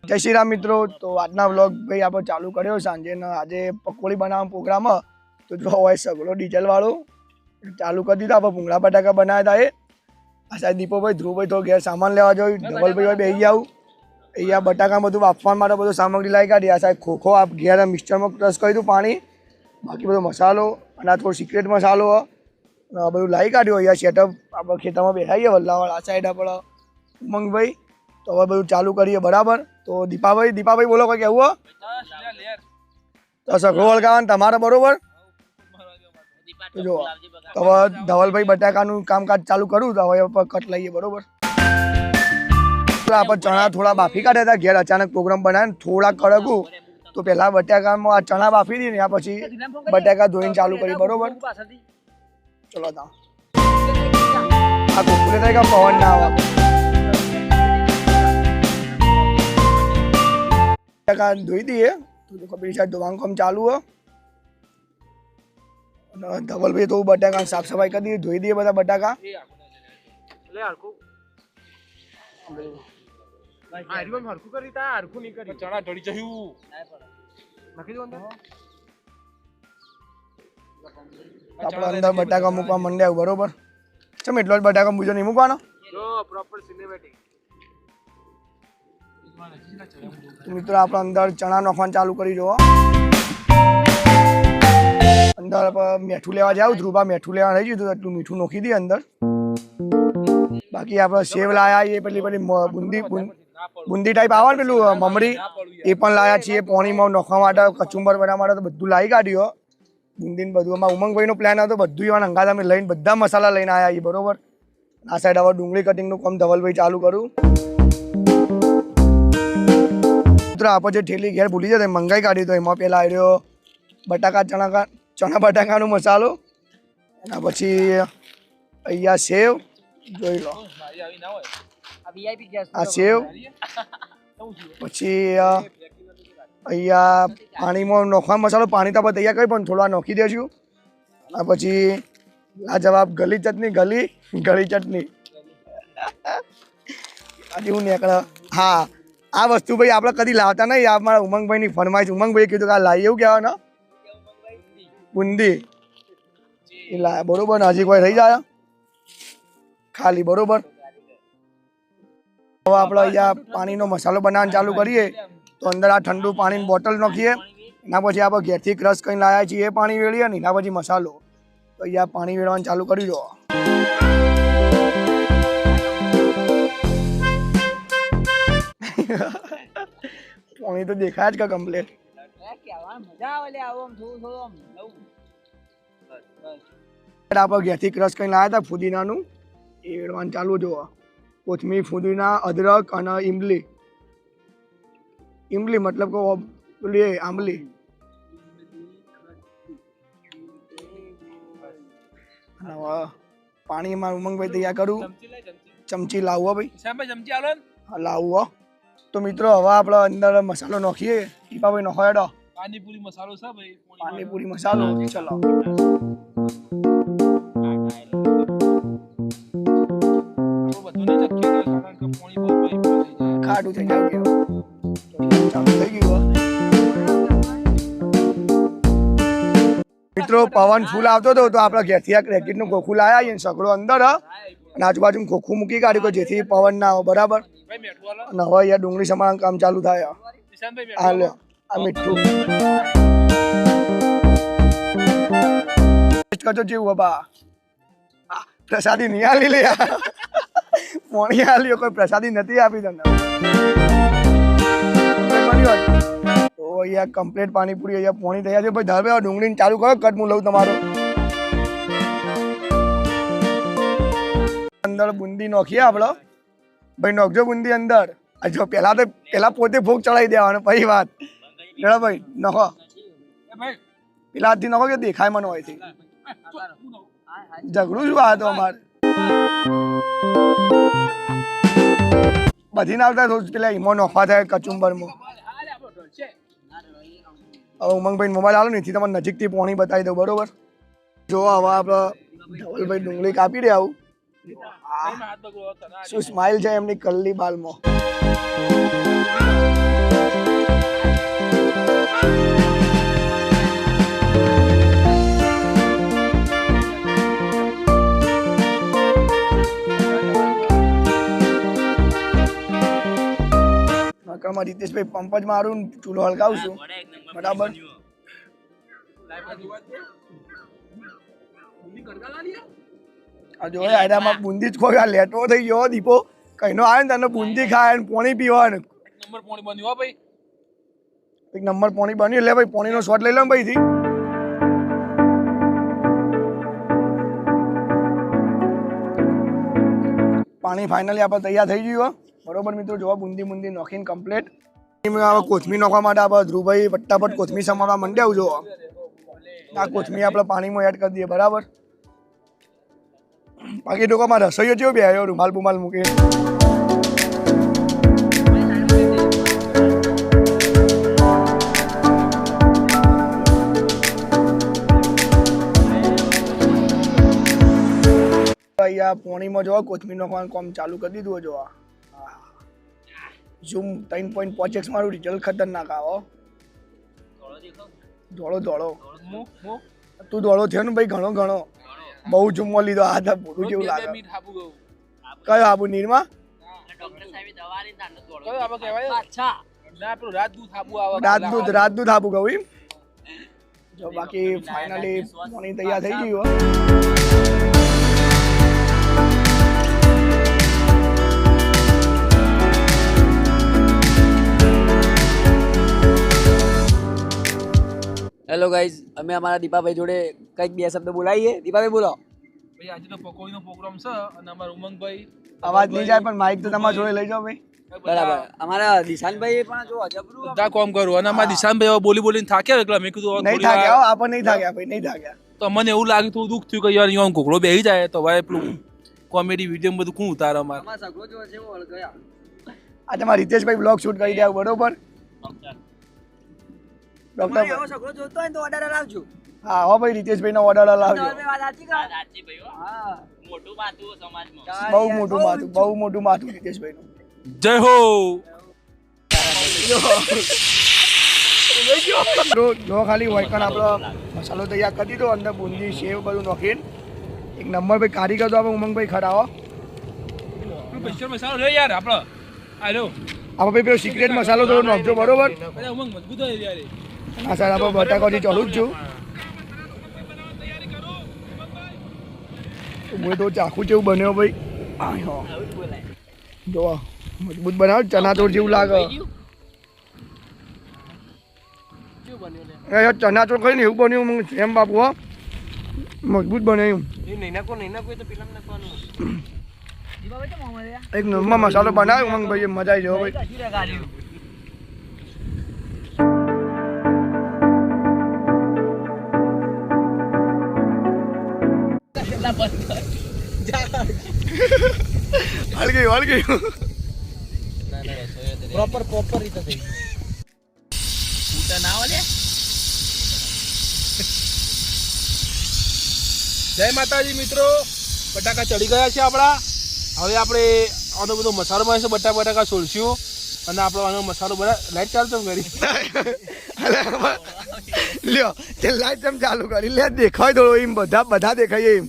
જય શ્રી રામ મિત્રો। તો આજના વ્લોગ ભાઈ આપણે ચાલુ કર્યો સાંજે આજે પકોડી બનાવવાનો પ્રોગ્રામ તો જો હોય સગડો ડીઝલ વાળો ચાલુ કરી દીધો। આપણે ભૂંગળા બટાકા બનાવ્યા હતા। આ સાહેબ દીપોભાઈ ધ્રુવભાઈ તો ઘેર સામાન લેવા જોઈ ધવલભાઈ બેસી આવું અહીંયા બટાકા બધું વાપવા માટે બધું સામગ્રી લાવી કાઢી। આ સાહેબ ખોખો આ ઘેર મિક્સરમાં ક્રશ કરી દીધું પાણી બાકી બધો મસાલો અને થોડો સિક્રેટ મસાલો બધું લાવી કાઢ્યું। અહીંયા સેટઅપ આપણે ખેતરમાં બેસાઈએ વલ્લાવાળ આ સાઈડ આપણે ઉમંગભાઈ તો હવે બધું ચાલુ કરીએ બરાબર। તો દીપાભાઈ બોલો કોઈ કેવું તો સગડો વળગાવાનું તમારે બરોબર। તો જો તો હવે ધવલભાઈ બટાકાનું કામકાજ ચાલુ કરું તો હવે કટ લઈએ બરોબર। આપણે ચણા થોડા બાફી કાઢ્યા હતા ઘેર અચાનક પ્રોગ્રામ બનાવીને થોડા કડકું તો પહેલાં બટાકામાં આ ચણા બાફી દઈએ ને પછી બટાકા ધોઈને ચાલુ કરી બરોબર। ચલો તા આ કુકુરે થાય કે પવન ના આવે બટાકા ધોઈ દઈએ તો પેલી સાઈડ ધોવાનું કામ ચાલુ હોય અને ધવલભાઈ તો બટાકા સાફ સફાઈ કરી દઈએ ધોઈ દઈએ બધા બટાકા આપણે અંદર બટાકા મૂકવા માંડ્યા બરોબર। ચમ એટલો જ બટાકા મૂજો નહીં મૂકવાનો મિત્રો આપણે અંદર ચણા નાખવાનું ચાલુ કરી દો। અંદર મીઠું લેવા જાવ ધ્રુવા મીઠું લેવા રહી ગયું એટલું મીઠું નાખી દઈએ અંદર। બાકી આપણે સેવ લાયા એ પેલી બુંદી ટાઈપ આવે ને પેલું મમરી એ પણ લાયા છીએ પાણીમાં નાખવા માટે કચુંબર બનાવવા માટે તો બધું લાવી કાઢ્યો બુંદીને બધું। એમાં ઉમંગભાઈનો પ્લાન હતો બધું એવા અંગાત અમે લઈને બધા મસાલા લઈને આવ્યા છીએ બરોબર। આ સાઈડ હવે ડુંગળી કટિંગનું કામ ધવલભાઈ ચાલુ કરું। આપણે જે ઠેલી ઘેર ભૂલી જાય મંગાઈ કાઢી તો એમાં પેલા આવ્યો ચણા બટાકાનો મસાલો એના પછી અહીંયા સેવ જોઈ લો આ સેવ પછી અહીંયા પાણીમાં નોખવા મસાલો પાણી તો આપણે તૈયાર કરી પણ થોડા નોખી દઈશું। આ પછી આ જવાબ ગલી ચટણી આજે હું નીકળે હા આ વસ્તુ ભાઈ આપણે કદી લાવતા નહીં આ મારા ઉમંગભાઈની ફરમાઈશ ઉમંગભાઈ કીધું કે આ લાવી એવું કહેવાય ને બુંદી એ લાયા બરોબર ને હજી કોઈ રહી જાય ખાલી બરોબર। હવે આપણે અહીંયા પાણીનો મસાલો બનાવવાનું ચાલુ કરીએ તો અંદર આ ઠંડુ પાણીની બોટલ નાખીએ એના પછી આપણે ઘેરથી ક્રશ કરીને લાવ્યા છીએ એ પાણી વેળીએ ને એના પછી મસાલો તો અહીંયા પાણી વેળવાનું ચાલુ કરી દો। પાણી તો દેખાય જ કે કમ્પ્લીટ આપણે ઘેરથી ક્રશ કરીને લાવ્યા હતા ફુદીનાનું એ વેળવાનું ચાલુ જોવો કોથમીર ફુદીના અદરક અને ઇમલી મતલબ કે પેલી આંબલી પાણીમાં ઉમંગભાઈ તૈયાર કરું ચમચી લાવો ભાઈ લાવો તો મિત્રો હવે આપણે અંદર મસાલો નાખીએ દીપાભાઈ નાખો હેડો પાણીપુરી મસાલો છે ભાઈ પાણીપુરી મસાલો ચલો ખાટું થઈ જાય મિત્રો પવન ફૂલ આવતો હતો તો આપણે ઘેરથી આ રેકેટનું ખોખું લાયા છીએ સગડો અંદર અને આજુબાજુ ખોખું મૂકી કાઢ્યું કે જેથી પવન ના આવે બરાબર। અને હવે અહીંયા ડુંગળી સમારવાનું કામ ચાલુ થાય હાલ આ મીઠું કરજો જેવું બાબા પ્રસાદી નહીં આલી લે મોણી આલ્યો કોઈ પ્રસાદી નથી આપી તમને તો અહીંયા કમ્પ્લીટ પાણીપુરી અહીંયા પોણી થયા છે ભાઈ ધારે ડુંગળી ચાલુ કરો કટ હું લઉં તમારો અંદર બુંદી નાખીએ આપણે ભાઈ નાખજો બુંદી અંદર જો પેલા પોતે ભોગ ચડાવી દેવાનો પછી વાત ભાઈ નાખો પેલા હાથથી નાખો કે દેખાય મને હોય ઝઘડું શું આ તો અમારે બધી ના આવતા રોજ પેલા ઈમો નોખવા થાય કચુંબરમાં। હવે ઉમંગભાઈ મોબાઈલ આલો ને તમારે નજીકથી પોણી બતાવી દઉં બરોબર। જો હવે આપણે ધવલભાઈ ડુંગળી કાપી રહ્યા આવું શું સ્માઈલ છે એમની કલ્લી બાલમાં। આમાં રીતેશભાઈ પંપ જ મારું ને ચૂલો હળગાવશું બરાબર. આ જો આયરામાં બુંદી જ ખોઈ આ લેટો થઈ ગયો દીપો કઈનો આવે ને તને બુંદી ખાય ને પાણી પીવાનું એક નંબર પાણી બન્યું એટલે ભાઈ પાણીનો શોટ લઈ લો ને ભાઈથી. પાણી ફાઇનલી આપણે તૈયાર થઈ ગયું બરોબર મિત્રો. જોવા બુંદી નોખીને કમ્પ્લીટ. કોથમીર નાખવા માટે આપણે ધ્રુવભાઈ ફટાફટ કોથમીર સમારવા માંડ્યા જો. આ કોથમીર આપણે પાણીમાં એડ કરી દઈએ બરાબર. બાકી ડોકામાં રસોઈઓ જેવો બે આવ્યો રૂમાલ બુમાલ મૂકે. અહીંયા પોણીમાં જોવા કોથમીર નાખવાનું કામ ચાલુ કરી દીધું જોવા. ઝૂમ 3.5x મારું રિઝલ્ટ ખતરનાક આવો. ધોળો તું ધોળો થયો ને ભાઈ ઘણો બહુ ઝૂમમાં લીધો. આ તો પૂરું જેવું લાગે. કયો આબુ નીરમાં રાજદૂત આબુ કહું એમ. જો બાકી ફાઇનલી પાણી તૈયાર થઈ ગયું. હેલો ગાઈઝ, અમે અમારા દીપાભાઈ જોડે કંઈક બે શબ્દ બોલાવીએ. દીપાભાઈ બોલો. ભાઈ આજે તો પકોડીનો પ્રોગ્રામ છે અને અમારા ઉમંગભાઈ અવાજ નહીં જાય પણ માઇક તો તમારા જોડે લઈ જાઓ ભાઈ. બરાબર. અમારા દિશાનભાઈ પણ જો જબરું બધા કામ કરું અને અમારા દિશાનભાઈ બોલીને થાક્યા એટલે મેં કીધું નહીં થાક્યા આપણે નહીં થાક્યા ભાઈ નહીં થાક્યા. તો મને એવું લાગ્યું થોડું દુઃખ થયું કે યાર અહીંયા ઘોઘડો બેસી જાય તો ભાઈ પેલું કોમેડી વિડીયો બધું કોણ ઉતારે અમારે. અમારા સગડો જો છે ઓળ ગયા. આ તમારા રીતેશભાઈ બ્લોગ શૂટ કરી દે બરોબર. ડોક્ટર એવો સગડો જોતો હોય તો ઓર્ડર લાવજો. હા હો ભાઈ રીતેશભાઈ નો ઓર્ડર લાવજો. વાત સાચી કા? હા, મોટું માથું સમાજમાં બહુ મોટું માથું રીતેશભાઈ નું. જય હો. જો ખાલી વાયકણ આપણો મસાલો તૈયાર કરી દીધો અંદર બુંદી સેવ બધું નાખીને એક નંબર ભાઈ કારીગર તો આપણે ઉમંગભાઈ ખરાવો. સ્પેશિયલ મસાલો રે યાર આપણો આલો આપણે ભાઈ પેલો સિક્રેટ મસાલો થોડો નાખજો બરોબર. અરે ઉમંગ મજબૂત હોય યાર. આ સાઈડ આપણે બટાકાથી ચાલુ જ છું. હું તો ચાખું જેવું બન્યો ભાઈ. જો મજબૂત બનાવ ચનાચોર જેવું લાગે. ચનાચોર કઈ ને એવું બન્યું એમ બાપુ. હો મજબૂત બનાવ્યું. એક નંબર મસાલો બનાવ્યો ઉમંગ ભાઈ મજા આવી જાય ભાઈ. હળ ગયું પ્રોપર રીતે થઈ. જય માતાજી મિત્રો, બટાકા ચડી ગયા છે આપણા. હવે આપણે આનો બધો મસાલો બને છે. બટાકા છોડશું અને આપણો આનો મસાલો બધા લાઈટ ચાલુ કેમ કરી લ્યો તે લાઈટ કેમ ચાલુ કરી લે દેખાય થોડો એમ બધા દેખાય એમ.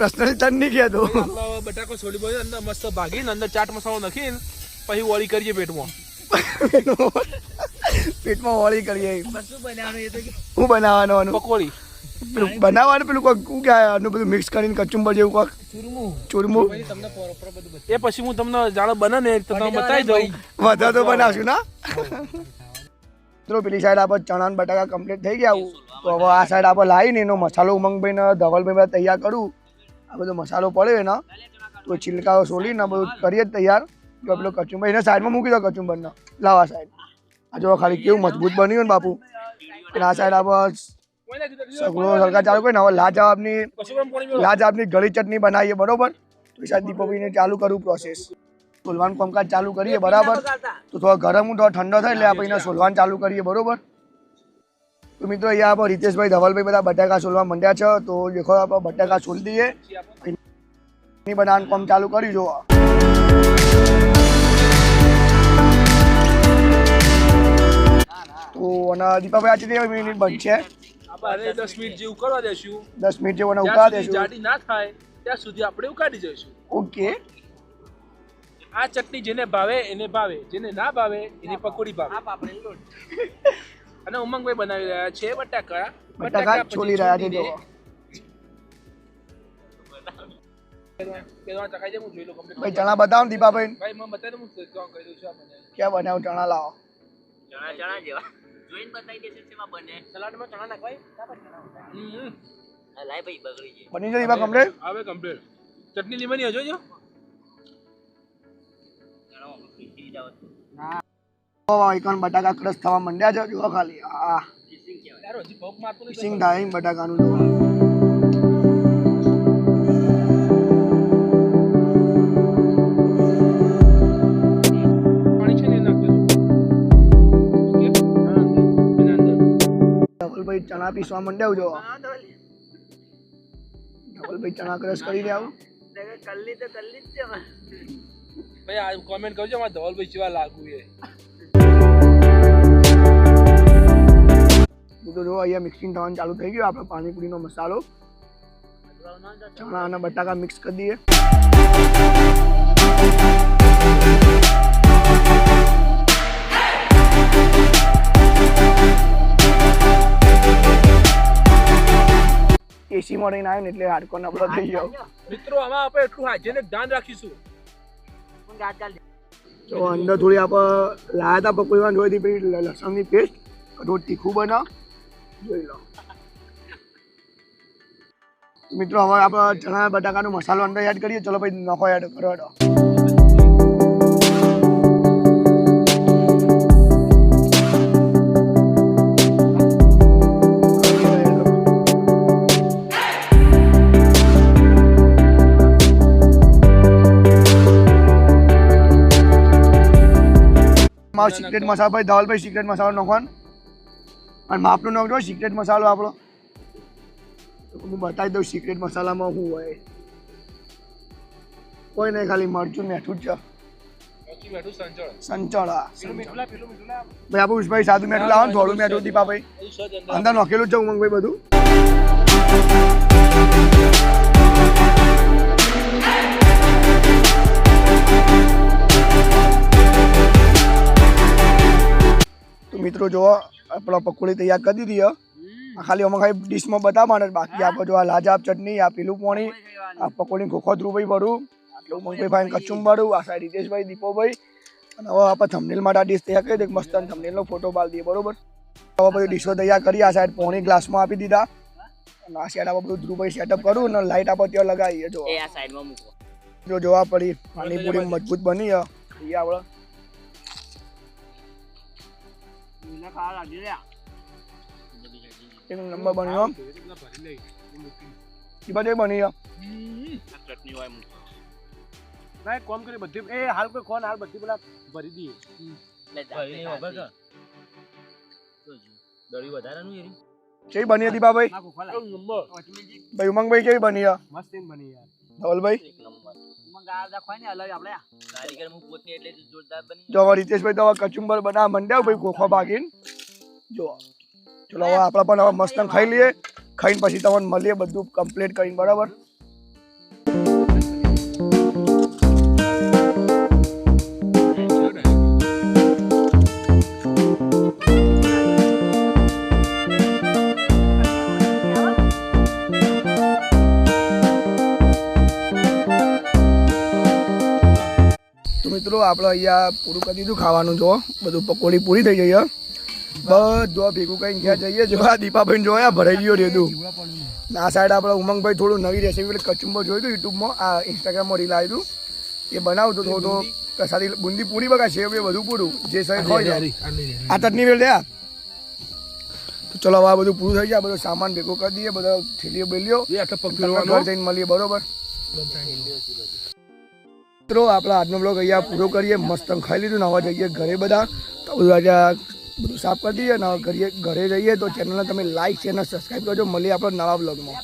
પર્સનલ તન નહીં કહેતો. આપણો બટાકો છોડી બધો અંદર મસ્ત ભાગીને અંદર ચાટ મસાલો નાખીને પછી વળી કરીએ પેટમાં. પેટમાં વળી કરીએ. શું બનાવવાનું એ તો હું બનાવવાનું પકોડી પેલું બનાવવાનું પેલું કોઈક શું કે આનું બધું મિક્સ કરીને કચુંબર જેવું કોઈક ચૂરમું એ પછી હું તમને જાણો બને ને તો તમને બતાવી દઉં. વધારે તો બનાવશું ના. મિત્રો પેલી સાઈડ આપણે ચણા બટાકા કમ્પ્લીટ થઈ ગયા. તો હવે આ સાઈડ આપણે લાવીને એનો મસાલો ઉમંગભાઈ ને ધવલભાઈ તૈયાર કરું. આ બધો મસાલો પડે ને તો છિલકાઓ સોલીને બધું કરીએ જ તૈયાર. જો પેલો કચુંબર એને સાઈડમાં મૂકી દો કચુંબરનો. લાવા સાઈડ આ જો ખાલી કેવું મજબૂત બન્યું ને બાપુ. અને આ સાઈડ આપણે સગડો સરકાર ચાલુ કરીને હવે લાજવાબની ગળી ચટણી બનાવીએ બરોબર. તો સાહેબ દીપકભાઈને ચાલુ કરું પ્રોસેસ. સોલવાનું કામકાજ ચાલુ કરીએ બરાબર. તો થોડો ગરમ થોડો ઠંડો થાય એટલે આપણે એને સોલવાનું ચાલુ કરીએ બરોબર. તો મિત્રો અહીંયા આપણે રીતેશભાઈ ધવલભાઈ બધા બટાકા સોલવા માંડ્યા છે. તો દેખો આપણે બટાકા સોલી દઈએ. બનાવવાનું કામ ચાલુ કરી જો. તો અને દીપાભાઈ આજે કેટલી મિનિટ બનશે? 10 મિનિટ જેવું કરવા દેશું. 10 મિનિટ જેવું ઉકાળી દેશું. જાડી ના થાય ત્યાં સુધી આપણે ઉકાળી જઈશું. ઓકે આ ચટણી જેને ભાવે એને ભાવે, જેને ના ભાવે એની પકોડી ભાવે. અને ઉમંગભાઈ બનાવી રહ્યા છે બટાકા છોલી રહ્યા છે જો. પેલા ચખાઈ જાય, હું જોઈ લઉં complete. ભાઈ ચણા બતાવો ને દીપાભાઈ, ભાઈ મને બતાવી દો, હું કામ કરી દઉં છું આ મને. ક્યાં બનાવો ચણા લાવો. ચણા ચણા જેવા જોઈને બતાવી દેશે શેમાં બને. સલાડમાં ચણા નાખવાય હમ. આ લાય ભાઈ બગડી જાય. બની જાય દીપા કમ્પ્લીટ. આવે કમ્પ્લીટ. ચટણી લીંબાની હજો જો. ચણા ખીચડી જાવ એકન બટાકા ક્રશ થવા માંડ્યા છે જો ખાલી. આ કિસિંગ કહેવાય. યાર હજી ભોગ મારતું નહીં. સિંગ થાય બટાકાનું જો. પાણી છે ને એ નાખી દો. ઓકે? હા, એના અંદર. ધવલભાઈ ચણા પીસવા માંડ્યા જો. ધવલભાઈ ચણા ક્રશ કરી દે આવું. કલ્લી તો કલ્લી જ છે ભાઈ આ કોમેન્ટ કરજો મારા ધવલભાઈ જેવા લાગુ એ. તો જો અહીંયા મિક્સિંગ થવાનું ચાલુ થઈ ગયું. આપણે પાણીપુરીનો મસાલો ચણા અને બટાકા મિક્સ કરી દઈએ. એસીમાં રહીને આવ્યો ને એટલે હાડકો નબળો થઈ ગયો. મિત્રો આમાં આપણે એટલું હાઇજેનિક ધ્યાન રાખીશું. તો અંદર થોડી આપણે લાયા હતા પકોડીમાં જોઈ હતી પેલી લસણની પેસ્ટ. રોજ તીખું બનાવ જોઈ લો. મિત્રો હવે આપણે ચણા બટાકાનો મસાલો અંદર એડ કરીએ. ચલો ભાઈ નખો એડ કરો. સિક્રેટ મસાલો ભાઈ ધવલભાઈ સિક્રેટ મસાલો નાખવાનો અને માપનો નાખજો સિક્રેટ મસાલો આપણો. હું બતાવી દઉં સિક્રેટ મસાલામાં શું હોય. કોઈ નહીં, ખાલી મરચું મીઠું જ છે. બાકી બેઠું સંચળ. સંચળ પેલું મીઠું લા, પેલું મીઠું લા. ભાઈ આપણે ઉષભાઈ સાદું મીઠું લાવો ને થોડું મીઠું દીપાભાઈ બધું સજ અંદર. અંદર નાખેલું જ છે ઉમંગભાઈ બધું. તો મિત્રો જો આપણા પકોડી તૈયાર કરી દીધી આ ખાલી અમે ખાલી ડીશમાં બતાવવાના. બાકી આપણે જો આ લાજાબ ચટણી, આ પેલું પાણી, આ પકોડી ખોખો ધ્રુવભાઈ ભરું, એટલે ઉમંગભાઈ ભાઈ કચુંબારું, આ સાઈડ રીતેશભાઈ, દીપોભાઈ. અને હવે આપણે થંબનેલ માટે આ ડીશ તૈયાર કરી દઈએ. મસ્ત થંબનેલનો ફોટો પાડી દઈએ બરોબર. હવે બધી ડીશો તૈયાર કરી આ સાઈડ પાણી ગ્લાસમાં આપી દીધા. અને આ સાઈડ આપણે બધું ધ્રુવભાઈ સેટઅપ કરું અને લાઈટ આપણે ત્યાં લગાવીએ. જો એ આ સાઈડમાં મૂકો. જો જોવા પડી પાણીપુરી મજબૂત બની ખાઈએ આપણે. એક નંબર બન્યો. એ બધે બની ચટણી હોય મૂકો. ના એક કામ કરી બધી એ હાલ કોઈ કોણ હાલ બધી પેલા ભરી દઈએ. લે જા. દળી વધારાનું એરી. કેવી બની હતી બાભાઈ? એક નંબર. ભાઈ ઉમંગભાઈ કેવી બની મસ્ત એમ બની યાર. ધવલભાઈ? એક નંબર. કારીગર હું પોતે એટલે જોરદાર બની. જો હવે રીતેશભાઈ તો હવે કચુંબર બનાવવા માંડ્યા ભાઈ ખોખો ભાગીને. જો ચલો હવે આપણે પણ હવે મસ્ત ખાઈ લઈએ. ખાઈને પછી તમને મળીએ બધું કમ્પ્લીટ કરીને બરાબર. મિત્રો આપણે અહીંયા પૂરું કરી દીધું ખાવાનું. જો બધું પકોડી પૂરી થઈ ગઈ. બધું ભેગું કઈ ક્યાં જઈએ. જો આ દીપાભાઈ જોયા ભરાઈ ગયો રેતું. આ સાઈડ આપણે ઉમંગભાઈ થોડું નવી રેસીપી કચુંબર જોયું હતું યુટ્યુબમાં, આ ઇન્સ્ટાગ્રામમાં રીલ આવ્યું હતું. એ બનાવતું થોડો પ્રસાદી બુંદી પૂરી બગા છે એ બધું પૂરું જે સાઈડ હોય. આ ચટણી વેલ લ્યા. તો ચલો હવે આ બધું પૂરું થઈ જાય. બધો સામાન ભેગો કરી દઈએ. બધો થેલીઓ બેલીઓ ઘર જઈને મળીએ બરોબર. મિત્રો આપણે આજનો બ્લોગ અહીંયા પૂરો કરીએ. મસ્ત ખાઈ લીધું ને હવે જઈએ ઘરે બધા. તો બધું આજે બધું સાફ કરી દઈએ ને ઘરે જઈએ. તો ચેનલને તમે લાઈક છે અને સબસ્ક્રાઈબ કરજો. મળીએ આપણે નવા બ્લોગમાં.